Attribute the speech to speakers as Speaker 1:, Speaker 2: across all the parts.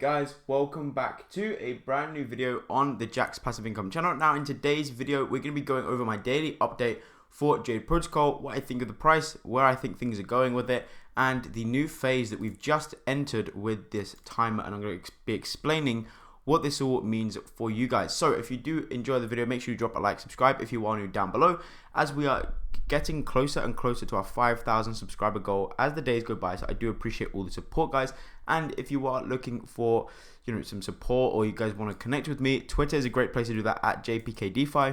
Speaker 1: Guys, welcome back to a brand new video on the Jack's Passive Income channel. Now in today's video, we're going to be going over my daily update for Jade Protocol, what I think of the price, where I think things are going with it, and the new phase that we've just entered with this timer. And I'm going to be explaining what this all means for you guys. So if you do enjoy the video, make sure you drop a like, subscribe if you are new down below, as we are getting closer and closer to our 5,000 subscriber goal as the days go by. So I do appreciate all the support, guys. And if you are looking for some support, or you guys want to connect with me, Twitter is a great place to do that at JPK DeFi.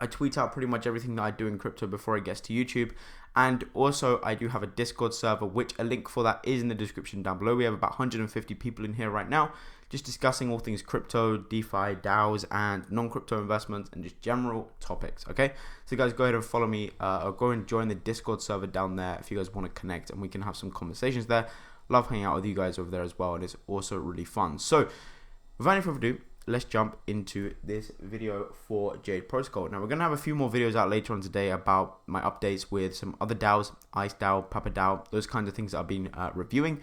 Speaker 1: I tweet out pretty much everything that I do in crypto before it gets to YouTube. And also I do have a Discord server, which a link for that is in the description down below. We have about 150 people in here right now, just discussing all things crypto, DeFi, DAOs, and non-crypto investments, and just general topics. Okay, so guys, go ahead and follow me, or go and join the Discord server down there if you guys want to connect, and we can have some conversations there. Love hanging out with you guys over there as well, and it's also really fun. So without any further ado, let's jump into this video for Jade Protocol. Now we're going to have a few more videos out later on today about my updates with some other DAOs, Ice DAO, Papa DAO, those kinds of things that I've been reviewing.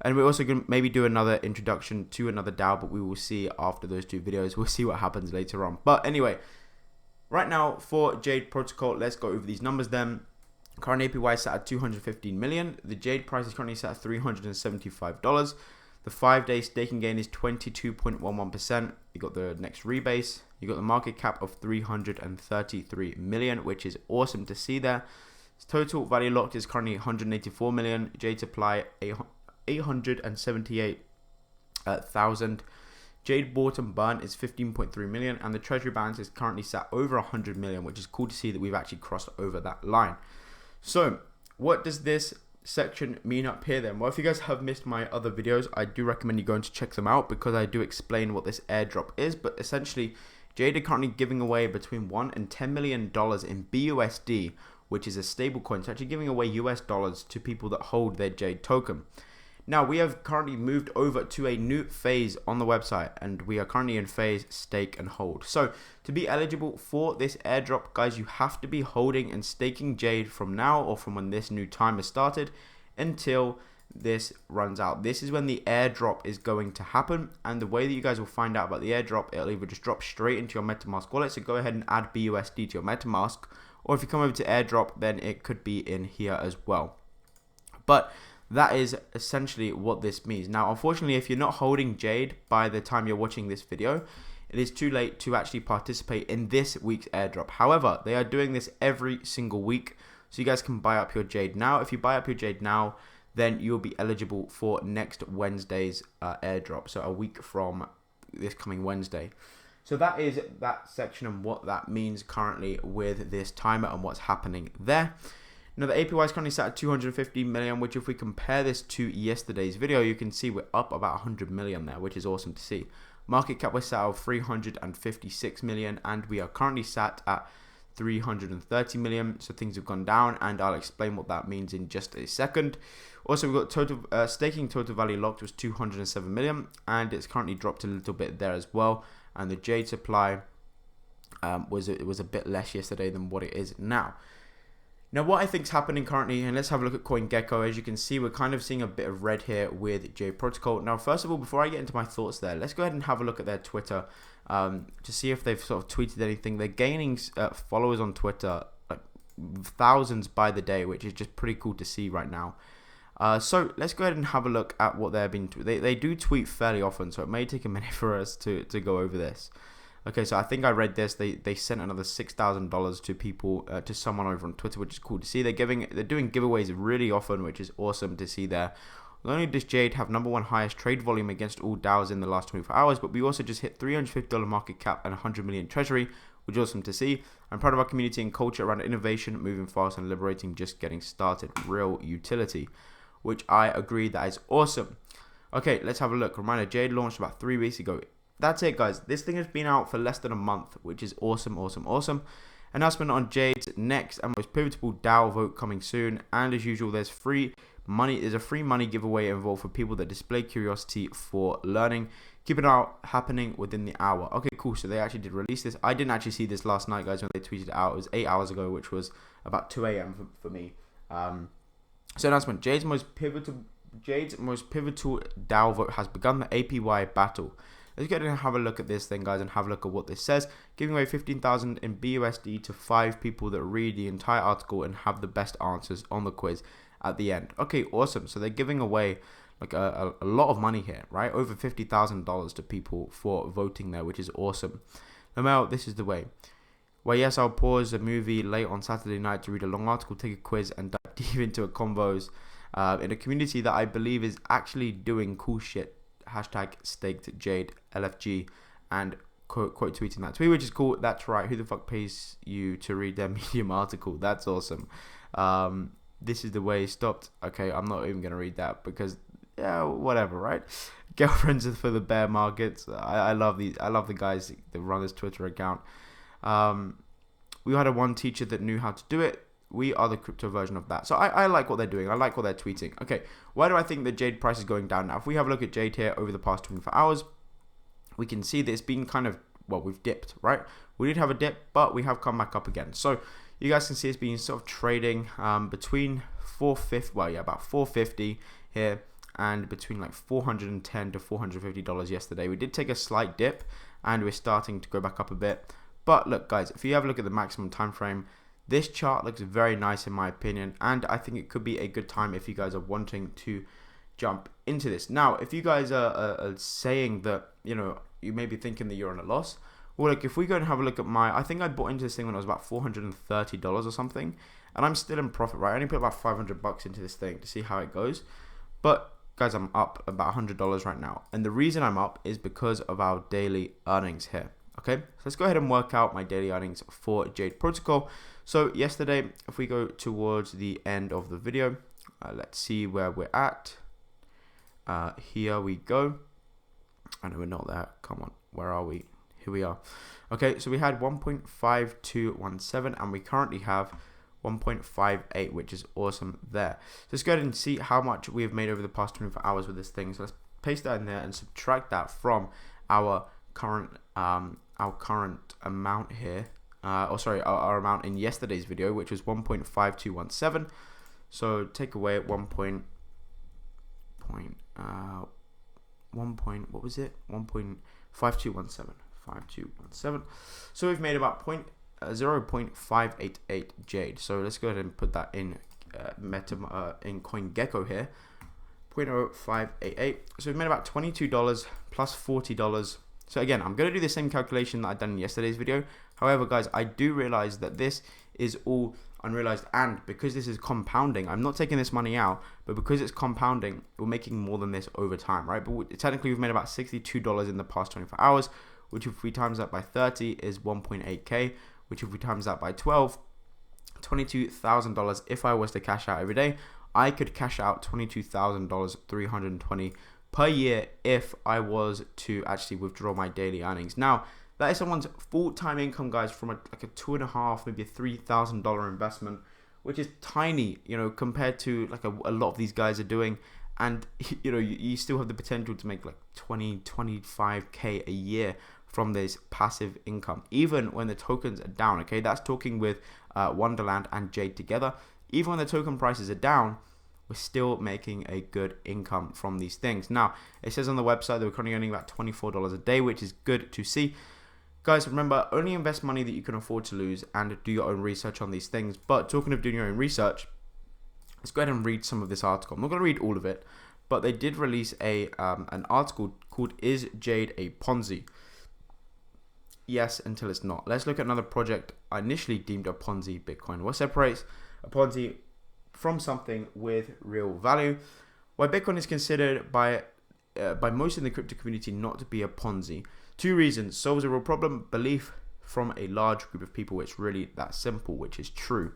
Speaker 1: And we're also going to maybe do another introduction to another DAO, but we will see after those two videos. We'll see what happens later on. But anyway, right now for Jade Protocol, let's go over these numbers then. Current APY is set at 215 million. The Jade price is currently set at $375. The 5-day staking gain is 22.11%. You got the next rebase. You got the market cap of 333 million, which is awesome to see there. Total value locked is currently 184 million. Jade supply 878,000. Jade bought and burn is 15.3 million, and the treasury balance is currently sat over 100 million, which is cool to see that we've actually crossed over that line. So what does this section mean up here then? Well, if you guys have missed my other videos, I do recommend you going to check them out, because I do explain what this airdrop is. But essentially, Jade are currently giving away between $1 and $10 million in BUSD, which is a stable coin. So actually giving away US dollars to people that hold their Jade token. Now, we have currently moved over to a new phase on the website, and we are currently in phase stake and hold. So to be eligible for this airdrop, guys, you have to be holding and staking Jade from now, or from when this new timer started, until this runs out. This is when the airdrop is going to happen, and the way that you guys will find out about the airdrop, it'll either just drop straight into your MetaMask wallet, so go ahead and add BUSD to your MetaMask, or if you come over to airdrop, then it could be in here as well. But that is essentially what this means. Now, unfortunately, if you're not holding Jade by the time you're watching this video, it is too late to actually participate in this week's airdrop. However, they are doing this every single week, so you guys can buy up your Jade now. If you buy up your Jade now, then you'll be eligible for next Wednesday's airdrop, so a week from this coming Wednesday. So that is that section and what that means currently with this timer and what's happening there. Now, the APY is currently set at 250 million, which if we compare this to yesterday's video, you can see we're up about 100 million there, which is awesome to see. Market cap was set at 356 million, and we are currently sat at 330 million. So things have gone down, and I'll explain what that means in just a second. Also, we've got total staking total value locked was 207 million, and it's currently dropped a little bit there as well. And the Jade supply was a bit less yesterday than what it is now. Now, what I think is happening currently, and let's have a look at CoinGecko. As you can see, we're kind of seeing a bit of red here with Jade Protocol. Now, first of all, before I get into my thoughts there, let's go ahead and have a look at their Twitter to see if they've sort of tweeted anything. They're gaining followers on Twitter, like thousands by the day, which is just pretty cool to see right now. So let's go ahead and have a look at what they've been. They do tweet fairly often, so it may take a minute for us to go over this. Okay, so I think I read this. They sent another $6,000 to people, to someone over on Twitter, which is cool to see. They're doing giveaways really often, which is awesome to see there. Not only does Jade have #1 highest trade volume against all DAOs in the last 24 hours, but we also just hit $350 market cap and 100 million treasury, which is awesome to see. I'm proud of our community and culture around innovation, moving fast and liberating, just getting started. Real utility, which I agree, that is awesome. Okay, let's have a look. Reminder, Jade launched about 3 weeks ago. That's it, guys. This thing has been out for less than a month, which is awesome, awesome, awesome. Announcement on Jade's next and most pivotal DAO vote coming soon. And as usual, there's free money. There's a free money giveaway involved for people that display curiosity for learning. Keep it out happening within the hour. Okay, cool. So they actually did release this. I didn't actually see this last night, guys, when they tweeted it out. It was 8 hours ago, which was about 2 a.m. for me. So announcement, Jade's most pivotal Jade's most pivotal DAO vote has begun, the APY battle. Let's go ahead and have a look at this thing, guys, and have a look at what this says. Giving away 15,000 in BUSD to 5 people that read the entire article and have the best answers on the quiz at the end. Okay, awesome. So they're giving away like a lot of money here, right? Over $50,000 to people for voting there, which is awesome. Now, this is the way. Well, yes, I'll pause a movie late on Saturday night to read a long article, take a quiz, and dive deep into a convos in a community that I believe is actually doing cool shit. Hashtag staked Jade LFG and quote tweeting that tweet, which is cool. That's right. Who the fuck pays you to read their Medium article? That's awesome. This is the way stopped. Okay, I'm not even gonna read that because yeah, whatever, right? Girlfriends for the bear markets. I love these. I love the guys that run this Twitter account. We had one teacher that knew how to do it. We are the crypto version of that. So I like what they're doing. I like what they're tweeting. Okay, why do I think the Jade price is going down now? If we have a look at Jade here over the past 24 hours, we can see that it's been kind of, well, we've dipped, right? We did have a dip, but we have come back up again. So you guys can see it's been sort of trading between 450, well, yeah, about 450 here, and between like $410 to $450 yesterday. We did take a slight dip, and we're starting to go back up a bit. But look, guys, if you have a look at the maximum time frame, this chart looks very nice in my opinion, and I think it could be a good time if you guys are wanting to jump into this. Now, if you guys are saying that, you know, you may be thinking that you're on a loss, well, look, if we go and have a look at I think I bought into this thing when it was about $430 or something, and I'm still in profit, right? I only put about $500 into this thing to see how it goes, but guys, I'm up about $100 right now, and the reason I'm up is because of our daily earnings here. Okay, so let's go ahead and work out my daily earnings for Jade Protocol. So yesterday, if we go towards the end of the video, let's see where we're at. Here we go. I know we're not there. Come on, where are we? Here we are. Okay, so we had 1.5217, and we currently have 1.58, which is awesome there. So let's go ahead and see how much we have made over the past 24 hours with this thing. So let's paste that in there and subtract that from our current amount here, our amount in yesterday's video, which was 1.5217. So take away 1.5217. So we've made about 0.588 Jade. So let's go ahead and put that in in CoinGecko here. 0.0588. So we've made about $22 plus $40. So again, I'm going to do the same calculation that I've done in yesterday's video. However, guys, I do realize that this is all unrealized, and because this is compounding, I'm not taking this money out, but because it's compounding, we're making more than this over time, right? But technically, we've made about $62 in the past 24 hours, which if we times that by 30 is 1.8K, which if we times that by 12, $22,000. If I was to cash out every day, I could cash out $22,000, 320 per year if I was to actually withdraw my daily earnings. Now, that is someone's full-time income, guys, from like a $2,500, maybe a $3,000 investment, which is tiny, you know, compared to like a lot of these guys are doing. And you know, you still have the potential to make like 25K a year from this passive income, even when the tokens are down. Okay, that's talking with Wonderland and Jade together. Even when the token prices are down, we're still making a good income from these things. Now, it says on the website that we're currently earning about $24 a day, which is good to see. Guys, remember, only invest money that you can afford to lose and do your own research on these things. But talking of doing your own research, let's go ahead and read some of this article. I'm not going to read all of it, but they did release an article called "Is Jade a Ponzi?" Yes, until it's not. Let's look at another project I initially deemed a Ponzi, Bitcoin. What separates a Ponzi from something with real value? Why Bitcoin is considered by most in the crypto community not to be a Ponzi. 2 reasons: solves a real problem, belief from a large group of people. It's really that simple, which is true.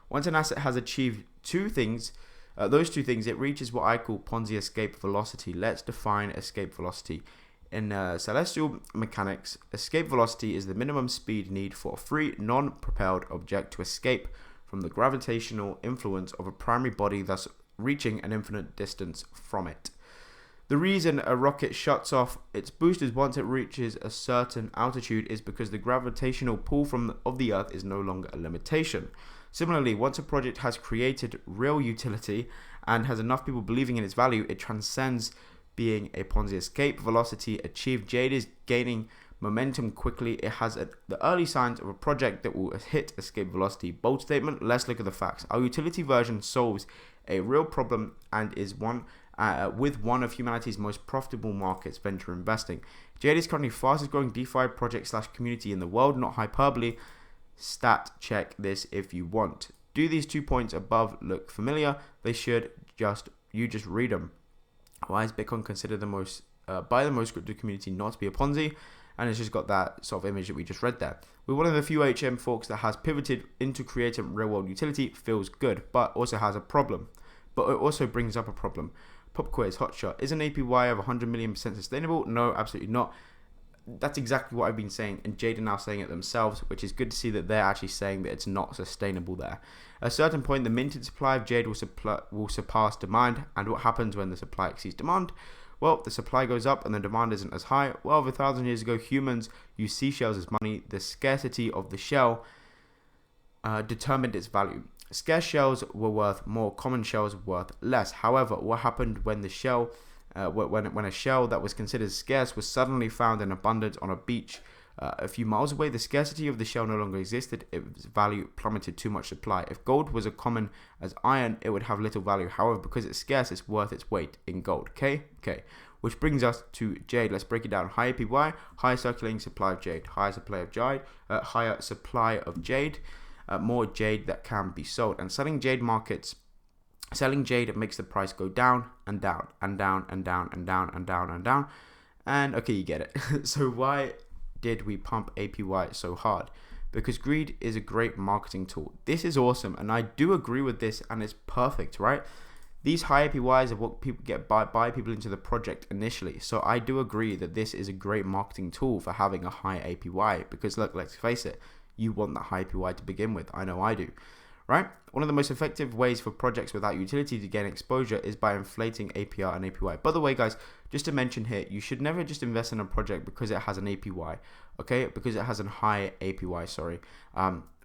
Speaker 1: Once an asset has achieved those two things, it reaches what I call Ponzi escape velocity. Let's define escape velocity. In celestial mechanics, escape velocity is the minimum speed need for a free, non-propelled object to escape from the gravitational influence of a primary body, thus reaching an infinite distance from it. The reason a rocket shuts off its boosters once it reaches a certain altitude is because the gravitational pull of the Earth is no longer a limitation. Similarly, once a project has created real utility and has enough people believing in its value, it transcends being a Ponzi. Escape velocity achieved. Jade is gaining momentum quickly. It has the early signs of a project that will hit escape velocity. Bold statement. Let's look at the facts. Our utility version solves a real problem and is one of humanity's most profitable markets, venture investing. Jade is currently fastest growing DeFi project / community in the world, not hyperbole. Stat check this if you want. Do these 2 points above look familiar? They should. You just read them. Why is Bitcoin considered by the most crypto community not to be a Ponzi? And it's just got that sort of image that we just read there. We're one of the few HM forks that has pivoted into creating real world utility. Feels good, but also has a problem. But it also brings up a problem. Pop quiz, hotshot. Is an APY of 100 million % sustainable? No, absolutely not. That's exactly what I've been saying, and Jade are now saying it themselves, which is good to see that they're actually saying that it's not sustainable there. At a certain point, the minted supply of Jade will surpass demand, and what happens when the supply exceeds demand? Well, the supply goes up and the demand isn't as high. Well, over 1,000 years ago, humans used seashells as money. The scarcity of the shell determined its value. Scarce shells were worth more, common shells were worth less. However, what happened when the shell, when a shell that was considered scarce was suddenly found in abundance on a beach a few miles away? The scarcity of the shell no longer existed. Its value plummeted. Too much supply. If gold was as common as iron, it would have little value. However, because it's scarce, it's worth its weight in gold. Okay. Which brings us to Jade. Let's break it down. High APY, higher circulating supply of Jade. Higher supply of Jade. Higher supply of Jade. More Jade that can be sold. And selling Jade makes the price go down and down and down and down and down and down and down. And okay, you get it. So why did we pump APY so hard? Because greed is a great marketing tool. This is awesome, and I do agree with this, and it's perfect, right? These high APYs are what people get buy people into the project initially. So I do agree that this is a great marketing tool for having a high APY, because look, let's face it, you want that high APY to begin with. I know I do, right? One of the most effective ways for projects without utility to gain exposure is by inflating APR and APY. By the way, guys, just to mention here, you should never just invest in a project because it has an APY, okay? Because it has a high APY, sorry.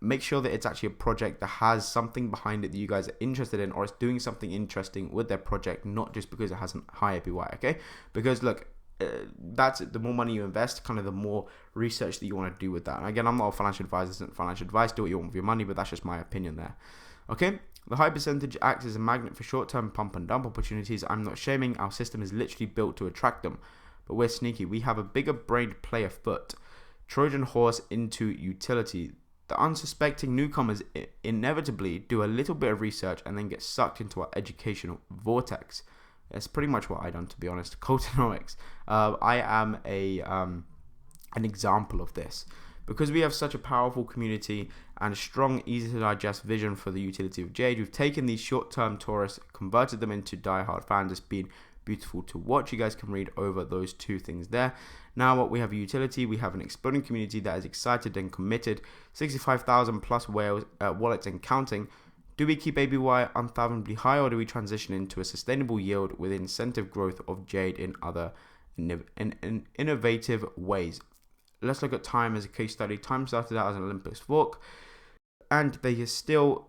Speaker 1: Make sure that it's actually a project that has something behind it that you guys are interested in, or it's doing something interesting with their project, not just because it has a high APY, okay? Because look, that's the more money you invest, kind of the more research that you want to do with that. And again, I'm not a financial advisor, this isn't financial advice, do what you want with your money, but that's just my opinion there. Okay, the high percentage acts as a magnet for short-term pump and dump opportunities. I'm not shaming, our system is literally built to attract them, but we're sneaky. We have a bigger brained play afoot. Trojan horse into utility. The unsuspecting newcomers inevitably do a little bit of research and then get sucked into our educational vortex. That's pretty much what I done, to be honest. Cultinomics. I am an example of this. Because we have such a powerful community and a strong, easy to digest vision for the utility of Jade, we've taken these short-term tourists, converted them into die-hard fans. It's been beautiful to watch. You guys can read over those two things there. Now what we have a utility, we have an exploding community that is excited and committed, 65,000 plus wallets and counting. Do we keep APY unfathomably high, or do we transition into a sustainable yield with incentive growth of Jade in other innovative ways? Let's look at Time as a case study. Time started out as an Olympus fork, and they are still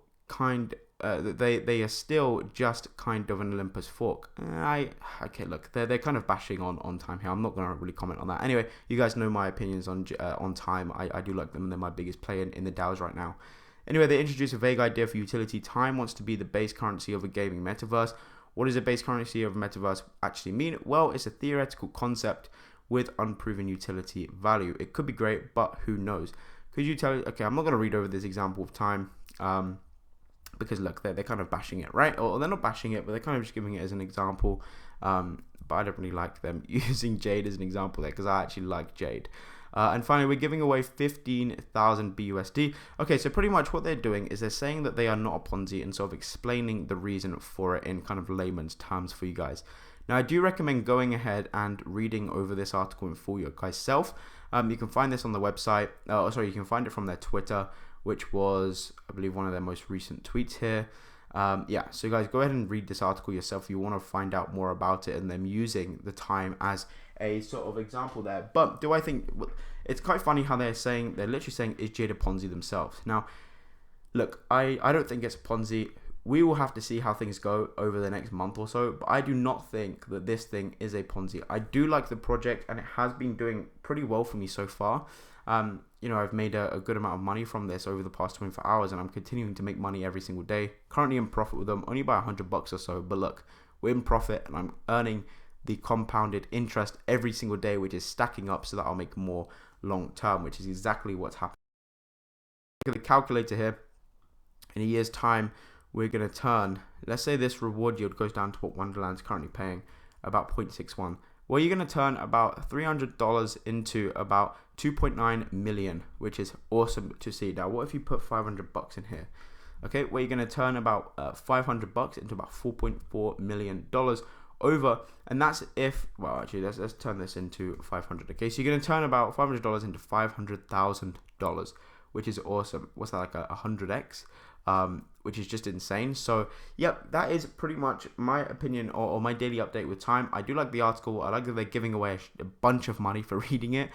Speaker 1: they are still just kind of an Olympus fork. Okay, look, they're kind of bashing on Time here. I'm not going to really comment on that. Anyway, you guys know my opinions on Time. I do like them, and they're my biggest player in the DAOs right now. Anyway, they introduced a vague idea for utility. Time wants to be the base currency of a gaming metaverse. What does a base currency of a metaverse actually mean? Well, it's a theoretical concept with unproven utility value. It could be great, but who knows? Could you tell? Okay, I'm not going to read over this example of Time, because look, they're kind of bashing it, right? Or they're not bashing it, but they're kind of just giving it as an example. But I don't really like them using Jade as an example there, because I actually like Jade. And finally, we're giving away 15,000 BUSD. Okay, so pretty much what they're doing is they're saying that they are not a Ponzi and sort of explaining the reason for it in kind of layman's terms for you guys. Now, I do recommend going ahead and reading over this article in full your guys self. You can find this on the website. You can find it from their Twitter, which was, I believe, one of their most recent tweets here. Yeah, so guys, go ahead and read this article yourself if you want to find out more about it and them using the Time as a sort of example there. But do I think it's quite funny how they're literally saying, is Jade a Ponzi themselves? Now, look, I don't think it's a Ponzi. we will have to see how things go over the next month or so, but I do not think that this thing is a Ponzi. I do like the project, and it has been doing pretty well for me so far. You know, I've made a good amount of money from this over the past 24 hours, and I'm continuing to make money every single day. Currently in profit with them, only by $100 or so, but look, we're in profit, and I'm earning the compounded interest every single day, which is stacking up so that I'll make more long term, which is exactly what's happening. Look at the calculator here. In a year's time, we're going to turn, let's say this reward yield goes down to what Wonderland's currently paying, about 0.61. Well, you're going to turn about $300 into about 2.9 million, which is awesome to see. Now, what if you put $500 in here? Okay, well, you're going to turn about $500 into about $4.4 million over, and that's if, well, actually, let's turn this into 500. Okay, so you're going to turn about $500 into $500,000, which is awesome. What's that, like a 100x? Which is just insane. So yep, that is pretty much my opinion or my daily update with time. I do like the article. I like that they're giving away a bunch of money for reading it,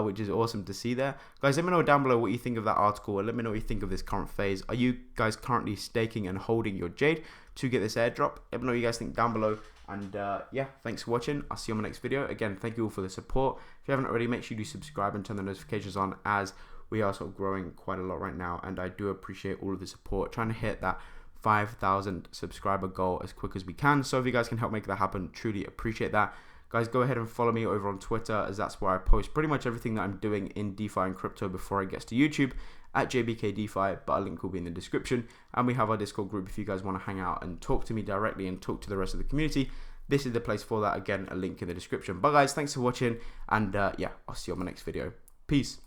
Speaker 1: which is awesome to see there. Guys, let me know down below what you think of that article, and let me know what you think of this current phase. Are you guys currently staking and holding your Jade to get this airdrop? Let me know what you guys think down below. And yeah, thanks for watching. I'll see you on my next video. Again, thank you all for the support. If you haven't already, make sure you do subscribe and turn the notifications on, as we are sort of growing quite a lot right now, and I do appreciate all of the support, trying to hit that 5,000 subscriber goal as quick as we can. So if you guys can help make that happen, truly appreciate that. Guys, go ahead and follow me over on Twitter, as that's where I post pretty much everything that I'm doing in DeFi and crypto before I get to YouTube, at JBK DeFi, but a link will be in the description. And we have our Discord group if you guys want to hang out and talk to me directly and talk to the rest of the community. This is the place for that. Again, a link in the description. But guys, thanks for watching, and yeah, I'll see you on my next video. Peace.